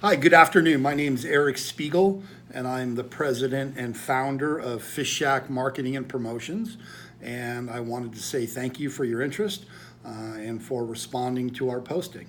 Hi, good afternoon. My name is Eric Spiegel, and I'm the president and founder of Fish Shack Marketing and Promotions. And I wanted to say thank you for your interest and for responding to our posting.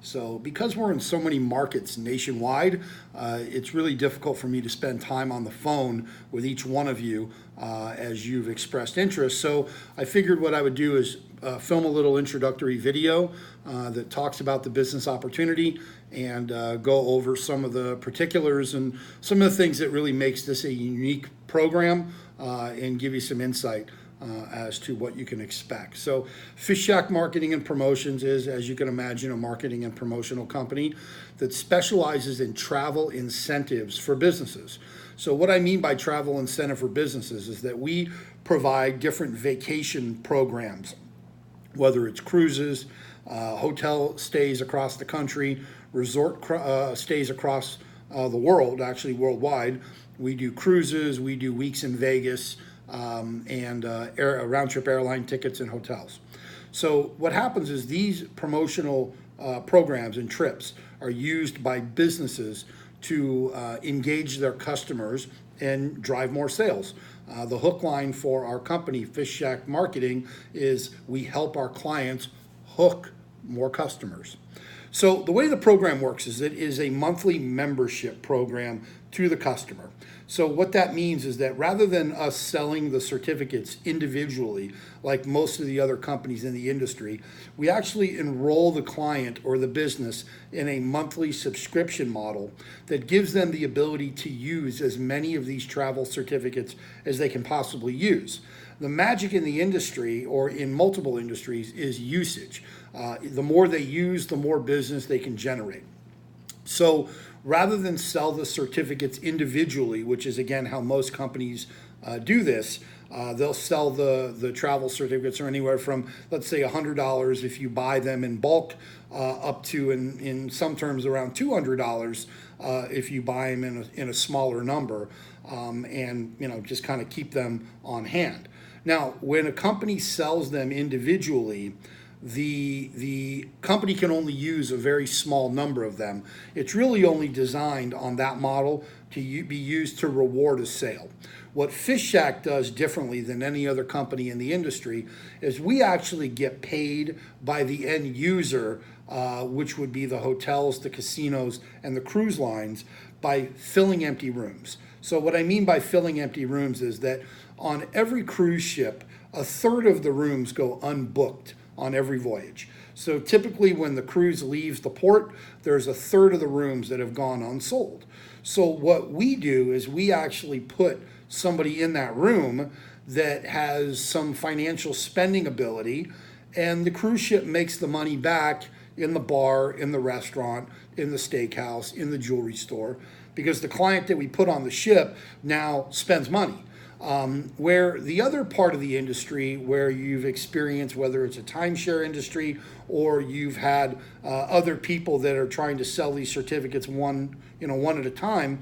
So, because we're in so many markets nationwide, it's really difficult for me to spend time on the phone with each one of you as you've expressed interest. So, I figured what I would do is film a little introductory video that talks about the business opportunity and go over some of the particulars and some of the things that really makes this a unique program and give you some insight as to what you can expect. So Fish Shack Marketing and Promotions is, as you can imagine, a marketing and promotional company that specializes in travel incentives for businesses. So what I mean by travel incentive for businesses is that we provide different vacation programs, whether it's cruises, hotel stays across the country, resort stays across the world, actually worldwide. We do cruises, we do weeks in Vegas, and round-trip airline tickets and hotels. So what happens is these promotional programs and trips are used by businesses to engage their customers and drive more sales. The hook line for our company, Fish Shack Marketing, is we help our clients hook more customers. So the way the program works is it is a monthly membership program to the customer. So what that means is that rather than us selling the certificates individually, like most of the other companies in the industry, we actually enroll the client or the business in a monthly subscription model that gives them the ability to use as many of these travel certificates as they can possibly use. The magic in the industry, or in multiple industries, is usage. The more they use, the more business they can generate. So rather than sell the certificates individually, which is again how most companies do this, they'll sell the travel certificates are anywhere from, let's say, $100 if you buy them in bulk, up to in some terms around $200 if you buy them in a smaller number, and just kind of keep them on hand. Now, when a company sells them individually, the company can only use a very small number of them. It's really only designed on that model to be used to reward a sale. What Fish Shack does differently than any other company in the industry is we actually get paid by the end user, which would be the hotels, the casinos, and the cruise lines, by filling empty rooms. So what I mean by filling empty rooms is that on every cruise ship, a third of the rooms go unbooked on every voyage. So typically when the cruise leaves the port, there's a third of the rooms that have gone unsold. So what we do is we actually put somebody in that room that has some financial spending ability, and the cruise ship makes the money back in the bar, in the restaurant, in the steakhouse, in the jewelry store, because the client that we put on the ship now spends money. Where the other part of the industry where you've experienced, whether it's a timeshare industry or you've had other people that are trying to sell these certificates one at a time,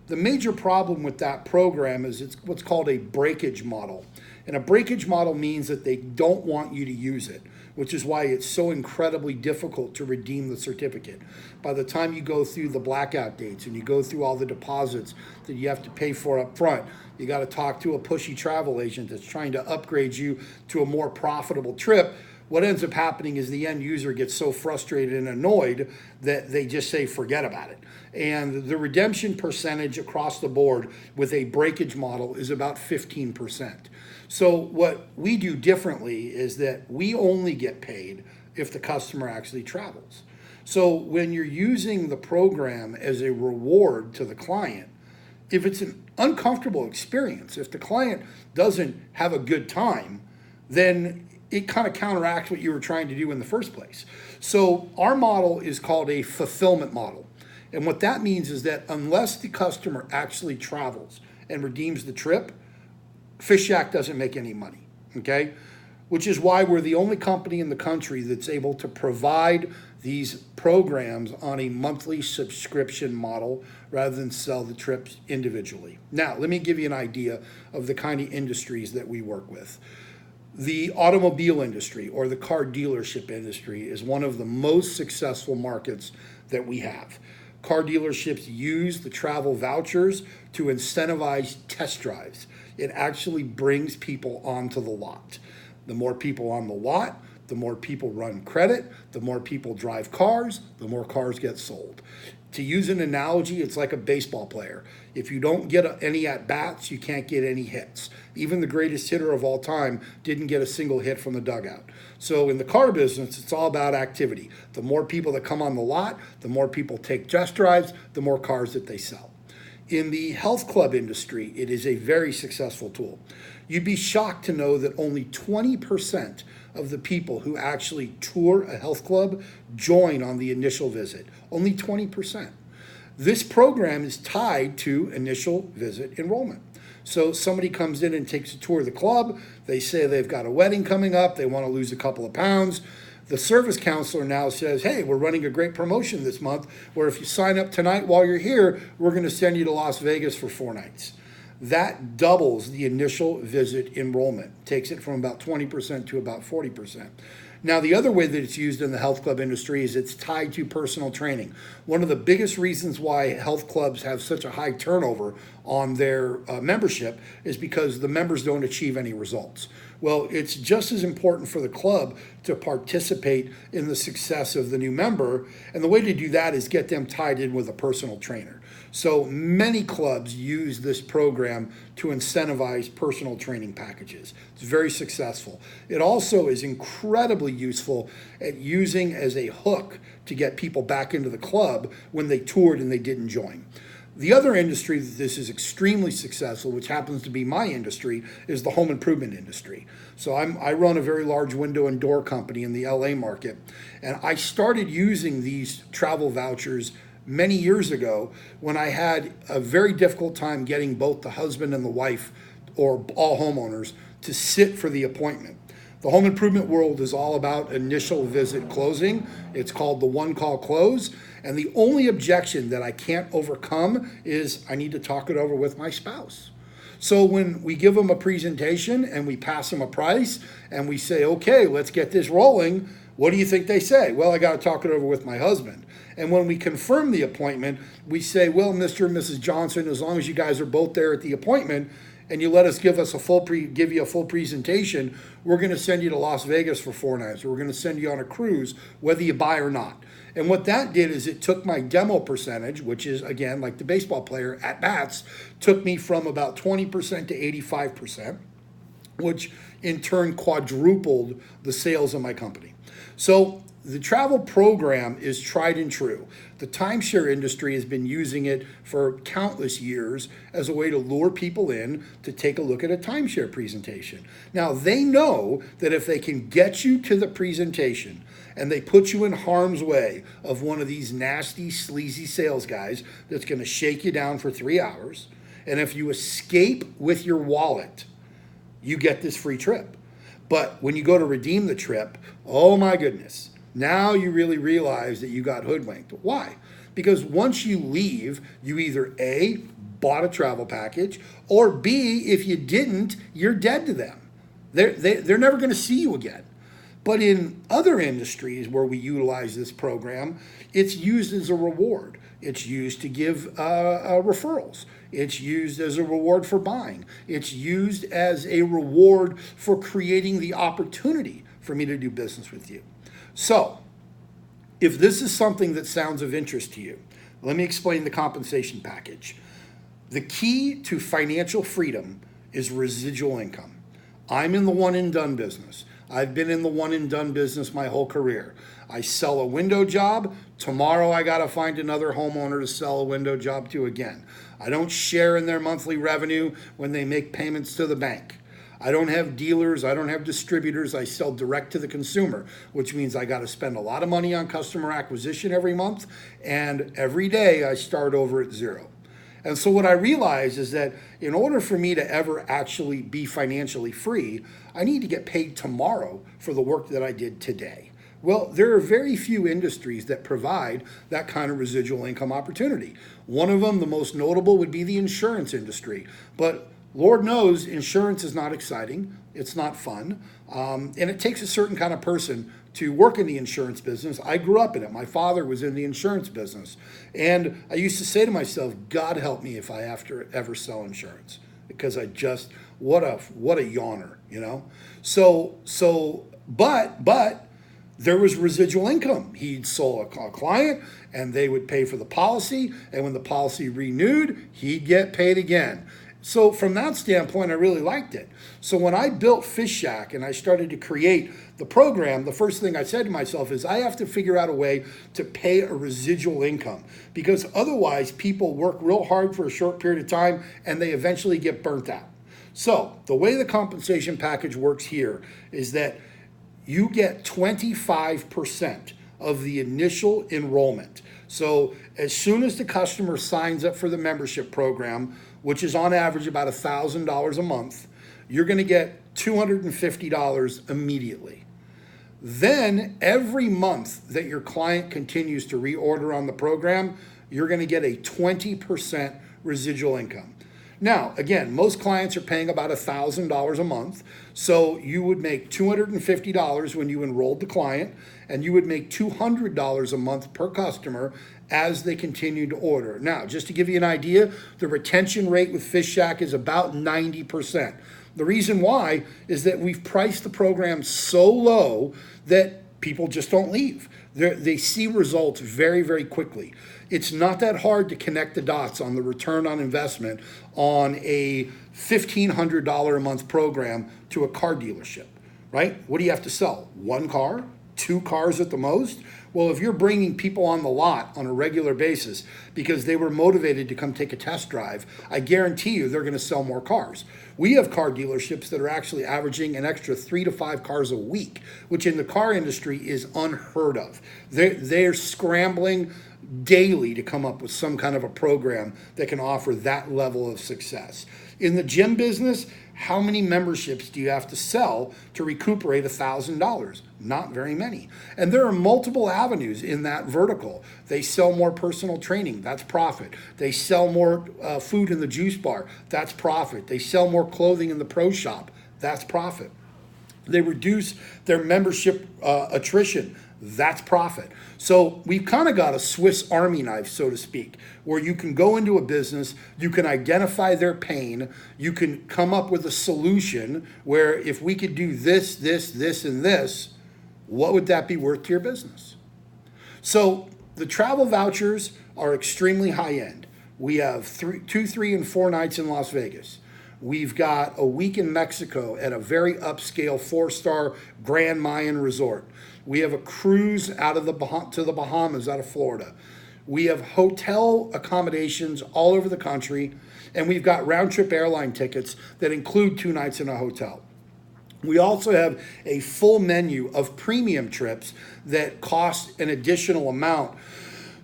the major problem with that program is it's what's called a breakage model. And a breakage model means that they don't want you to use it, which is why it's so incredibly difficult to redeem the certificate. By the time you go through the blackout dates and you go through all the deposits that you have to pay for up front, you got to talk to a pushy travel agent that's trying to upgrade you to a more profitable trip. What ends up happening is the end user gets so frustrated and annoyed that they just say, forget about it. And the redemption percentage across the board with a breakage model is about 15%. So what we do differently is that we only get paid if the customer actually travels. So when you're using the program as a reward to the client, if it's an uncomfortable experience, if the client doesn't have a good time, then it kind of counteracts what you were trying to do in the first place. So our model is called a fulfillment model. And what that means is that unless the customer actually travels and redeems the trip, Fish Shack doesn't make any money, okay? Which is why we're the only company in the country that's able to provide these programs on a monthly subscription model rather than sell the trips individually. Now, let me give you an idea of the kind of industries that we work with. The automobile industry or the car dealership industry is one of the most successful markets that we have. car dealerships use the travel vouchers to incentivize test drives. It actually brings people onto the lot. The more people on the lot, the more people run credit, the more people drive cars, the more cars get sold. To use an analogy, it's like a baseball player. If you don't get any at-bats, you can't get any hits. Even the greatest hitter of all time didn't get a single hit from the dugout. So in the car business, it's all about activity. The more people that come on the lot, the more people take test drives, the more cars that they sell. In the health club industry, it is a very successful tool. You'd be shocked to know that only 20% of the people who actually tour a health club join on the initial visit. Only 20%. This program is tied to initial visit enrollment. So somebody comes in and takes a tour of the club. They say they've got a wedding coming up. They want to lose a couple of pounds. The service counselor now says, hey, we're running a great promotion this month where if you sign up tonight while you're here, we're going to send you to Las Vegas for 4 nights. That doubles the initial visit enrollment, takes it from about 20% to about 40%. Now, the other way that it's used in the health club industry is it's tied to personal training. One of the biggest reasons why health clubs have such a high turnover on their membership is because the members don't achieve any results. Well, it's just as important for the club to participate in the success of the new member, and the way to do that is get them tied in with a personal trainer. So many clubs use this program to incentivize personal training packages. It's very successful. It also is incredibly useful at using as a hook to get people back into the club when they toured and they didn't join. The other industry that this is extremely successful, which happens to be my industry, is the home improvement industry. So I run a very large window and door company in the LA market, and I started using these travel vouchers many years ago when I had a very difficult time getting both the husband and the wife, or all homeowners, to sit for the appointment. The home improvement world is all about initial visit closing. It's called the one-call close. And the only objection that I can't overcome is I need to talk it over with my spouse. So when we give them a presentation and we pass them a price and we say, okay, let's get this rolling, what do you think they say? Well, I got to talk it over with my husband. And when we confirm the appointment, we say, well, Mr. and Mrs. Johnson, as long as you guys are both there at the appointment and you let us give you a full presentation, we're going to send you to Las Vegas for 4 nights, or we're going to send you on a cruise, whether you buy or not. And what that did is it took my demo percentage, which is, again, like the baseball player at bats, took me from about 20% to 85%, which in turn quadrupled the sales of my company. So the travel program is tried and true. The timeshare industry has been using it for countless years as a way to lure people in to take a look at a timeshare presentation. Now, they know that if they can get you to the presentation and they put you in harm's way of one of these nasty, sleazy sales guys that's going to shake you down for 3 hours, and if you escape with your wallet, you get this free trip. But when you go to redeem the trip, oh my goodness, now you really realize that you got hoodwinked. Why? Because once you leave, you either A, bought a travel package, or B, if you didn't, you're dead to them. They're never going to see you again. But in other industries where we utilize this program, it's used as a reward. It's used to give referrals. It's used as a reward for buying. It's used as a reward for creating the opportunity for me to do business with you. So, if this is something that sounds of interest to you, let me explain the compensation package. The key to financial freedom is residual income. I'm in the one and done business. I've been in the one and done business my whole career. I sell a window job. Tomorrow I got to find another homeowner to sell a window job to again. I don't share in their monthly revenue when they make payments to the bank. I don't have dealers. I don't have distributors. I sell direct to the consumer, which means I got to spend a lot of money on customer acquisition every month. And every day I start over at zero. And so what I realize is that in order for me to ever actually be financially free, I need to get paid tomorrow for the work that I did today. Well, there are very few industries that provide that kind of residual income opportunity. One of them, the most notable, would be the insurance industry. But Lord knows insurance is not exciting. It's not fun. And it takes a certain kind of person to work in the insurance business. I grew up in it. My father was in the insurance business. And I used to say to myself, God help me if I have to ever sell insurance. Because I just, what a yawner, you know? But there was residual income. He'd sold a client and they would pay for the policy. And when the policy renewed, he'd get paid again. So from that standpoint, I really liked it. So when I built Fish Shack and I started to create the program, the first thing I said to myself is I have to figure out a way to pay a residual income, because otherwise people work real hard for a short period of time and they eventually get burnt out. So the way the compensation package works here is that you get 25% of the initial enrollment. So as soon as the customer signs up for the membership program, which is on average about $1,000 a month, you're going to get $250 immediately. Then every month that your client continues to reorder on the program, you're going to get a 20% residual income. Now, again, most clients are paying about $1,000 a month. So you would make $250 when you enrolled the client, and you would make $200 a month per customer as they continue to order. Now, just to give you an idea, the retention rate with Fish Shack is about 90%. The reason why is that we've priced the program so low that people just don't leave. They see results very, very quickly. It's not that hard to connect the dots on the return on investment on a $1,500 a month program to a car dealership, right? What do you have to sell? One car? Two cars at the most? Well, if you're bringing people on the lot on a regular basis because they were motivated to come take a test drive, I guarantee you they're going to sell more cars. We have car dealerships that are actually averaging an extra 3 to 5 cars a week, which in the car industry is unheard of. They're scrambling daily to come up with some kind of a program that can offer that level of success. In the gym business, how many memberships do you have to sell to recuperate $1,000? Not very many. And there are multiple avenues in that vertical. They sell more personal training, that's profit. They sell more food in the juice bar, that's profit. They sell more clothing in the pro shop, that's profit. They reduce their membership attrition, that's profit. So we've kind of got a Swiss Army knife, so to speak, where you can go into a business, you can identify their pain, you can come up with a solution where if we could do this, this, this, and this, what would that be worth to your business? So the travel vouchers are extremely high end. We have 2, 3, and 4 nights in Las Vegas. We've got a week in Mexico at a very upscale 4-star Grand Mayan resort. We have a cruise out of to the Bahamas out of Florida. We have hotel accommodations all over the country, and we've got round-trip airline tickets that include 2 nights in a hotel. We also have a full menu of premium trips that cost an additional amount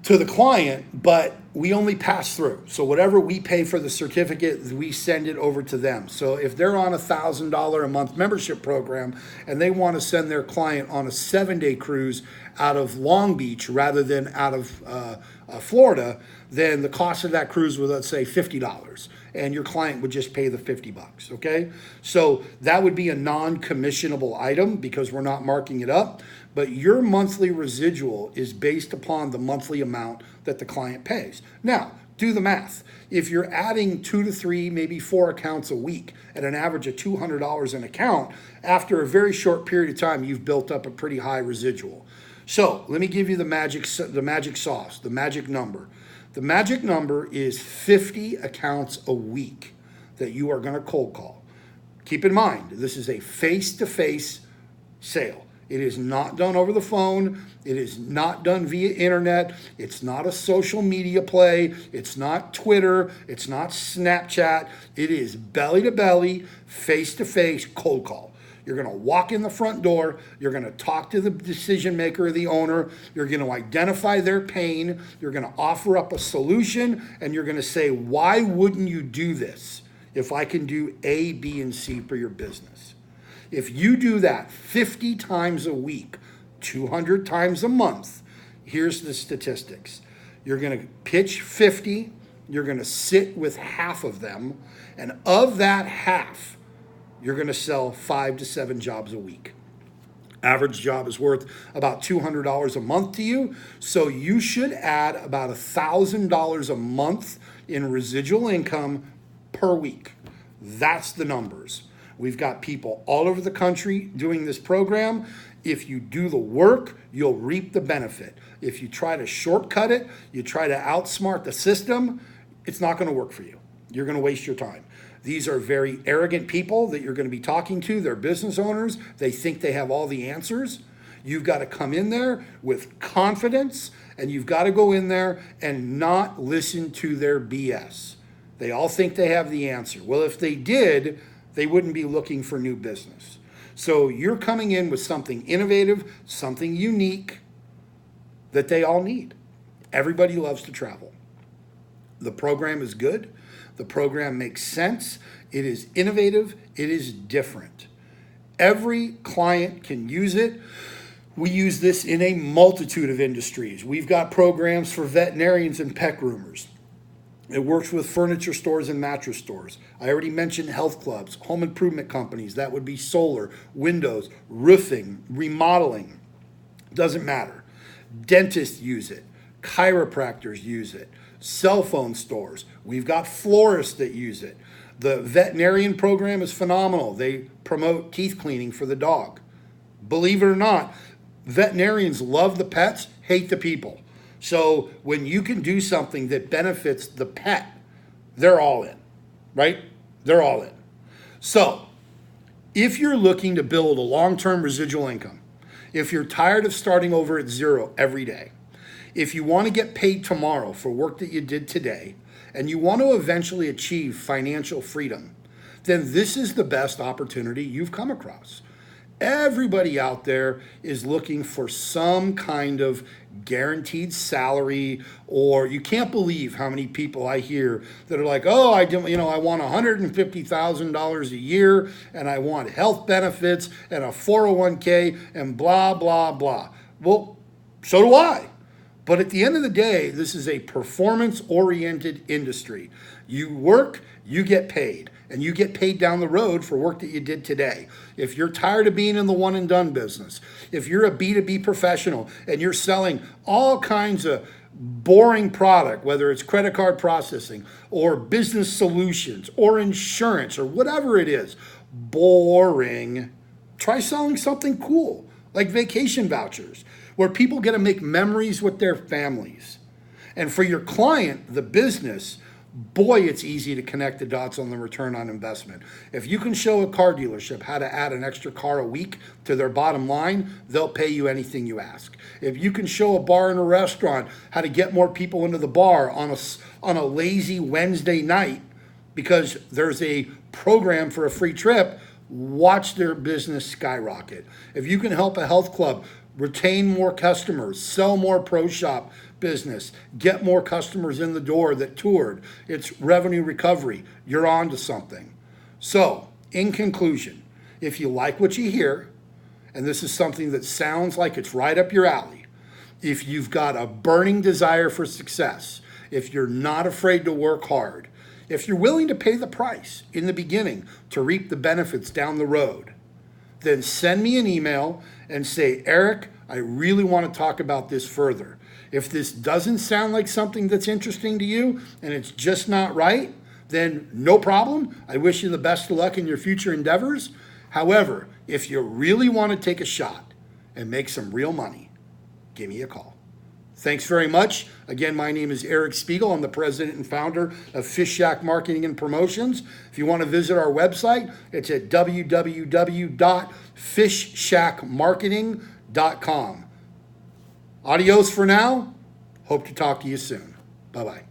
to the client, but we only pass through. So whatever we pay for the certificate, we send it over to them. So if they're on a $1,000 a month membership program and they want to send their client on a 7-day cruise out of Long Beach rather than out of Florida, then the cost of that cruise was, let's say, $50. And your client would just pay the $50, okay? So that would be a non-commissionable item because we're not marking it up, but your monthly residual is based upon the monthly amount that the client pays. Now, do the math. If you're adding 2 to 3, maybe 4 accounts a week at an average of $200 an account, after a very short period of time, you've built up a pretty high residual. So let me give you the magic sauce, the magic number. The magic number is 50 accounts a week that you are going to cold call. Keep in mind, this is a face-to-face sale. It is not done over the phone. It is not done via internet. It's not a social media play. It's not Twitter. It's not Snapchat. It is belly-to-belly, face-to-face cold call. You're going to walk in the front door. You're going to talk to the decision maker or the owner. You're going to identify their pain. You're going to offer up a solution. And you're going to say, why wouldn't you do this if I can do A, B, and C for your business? If you do that 50 times a week, 200 times a month, here's the statistics. You're going to pitch 50. You're going to sit with half of them. And of that half, you're going to sell 5 to 7 jobs a week. Average job is worth about $200 a month to you. So you should add about $1,000 a month in residual income per week. That's the numbers. We've got people all over the country doing this program. If you do the work, you'll reap the benefit. If you try to shortcut it, you try to outsmart the system, it's not going to work for you. You're going to waste your time. These are very arrogant people that you're going to be talking to. They're business owners. They think they have all the answers. You've got to come in there with confidence, and you've got to go in there and not listen to their BS. They all think they have the answer. Well, if they did, they wouldn't be looking for new business. So you're coming in with something innovative, something unique that they all need. Everybody loves to travel. The program is good. The program makes sense. It is innovative. It is different. Every client can use it. We use this in a multitude of industries. We've got programs for veterinarians and pet groomers. It works with furniture stores and mattress stores. I already mentioned health clubs, home improvement companies. That would be solar, windows, roofing, remodeling. Doesn't matter. Dentists use it. Chiropractors use it. Cell phone stores. We've got florists that use it. The veterinarian program is phenomenal. They promote teeth cleaning for the dog. Believe it or not, veterinarians love the pets, hate the people. So when you can do something that benefits the pet, they're all in, right? They're all in. So if you're looking to build a long-term residual income, if you're tired of starting over at zero every day, if you want to get paid tomorrow for work that you did today, and you want to eventually achieve financial freedom, then this is the best opportunity you've come across. Everybody out there is looking for some kind of guaranteed salary, or you can't believe how many people I hear that are like, oh, I want $150,000 a year, and I want health benefits and a 401k and blah, blah, blah. Well, so do I. But at the end of the day, this is a performance-oriented industry. You work, you get paid, and you get paid down the road for work that you did today. If you're tired of being in the one and done business, if you're a B2B professional and you're selling all kinds of boring product, whether it's credit card processing or business solutions or insurance or whatever it is, boring, try selling something cool like vacation vouchers, where people get to make memories with their families. And for your client, the business, boy, it's easy to connect the dots on the return on investment. If you can show a car dealership how to add an extra car a week to their bottom line, they'll pay you anything you ask. If you can show a bar and a restaurant how to get more people into the bar on a lazy Wednesday night because there's a program for a free trip, watch their business skyrocket. If you can help a health club retain more customers, sell more pro shop business, get more customers in the door that toured, it's revenue recovery. You're on to something. So, in conclusion, if you like what you hear, and this is something that sounds like it's right up your alley, if you've got a burning desire for success, if you're not afraid to work hard, if you're willing to pay the price in the beginning to reap the benefits down the road, then send me an email and say, Eric, I really want to talk about this further. If this doesn't sound like something that's interesting to you and it's just not right, then no problem. I wish you the best of luck in your future endeavors. However, if you really want to take a shot and make some real money, give me a call. Thanks very much. Again, my name is Eric Spiegel. I'm the president and founder of Fish Shack Marketing and Promotions. If you want to visit our website, it's at www.fishshackmarketing.com. Adios for now. Hope to talk to you soon. Bye-bye.